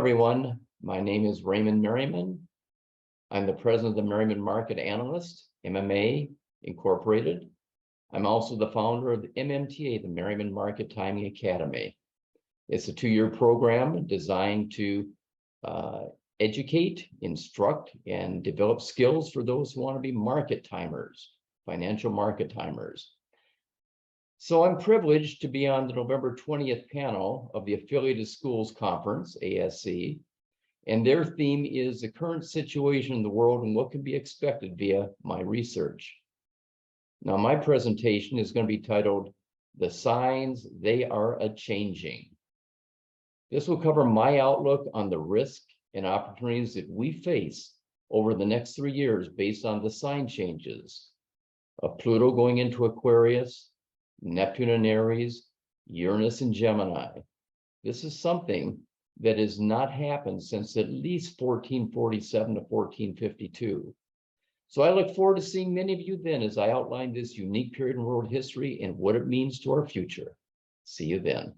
everyone. My name is Ray Merriman. I'm the president of the Merriman Market Analyst, MMA Incorporated. I'm also the founder of the MMTA, the Merriman Market Timing Academy. It's a 2-year program designed to educate, instruct, and develop skills for those who want to be market timers, financial market timers. So I'm privileged to be on the November 20th panel of the Affiliated Schools Conference, ASC, and their theme is the current situation in the world and what can be expected via my research. Now, my presentation is going to be titled, The Signs They Are A-Changing. This will cover my outlook on the risk and opportunities that we face over the next 3 years based on the sign changes of Pluto going into Aquarius, Neptune in Aries, Uranus in Gemini. This is something that has not happened since at least 1447 to 1452. So I look forward to seeing many of you then as I outline this unique period in world history and what it means to our future. See you then.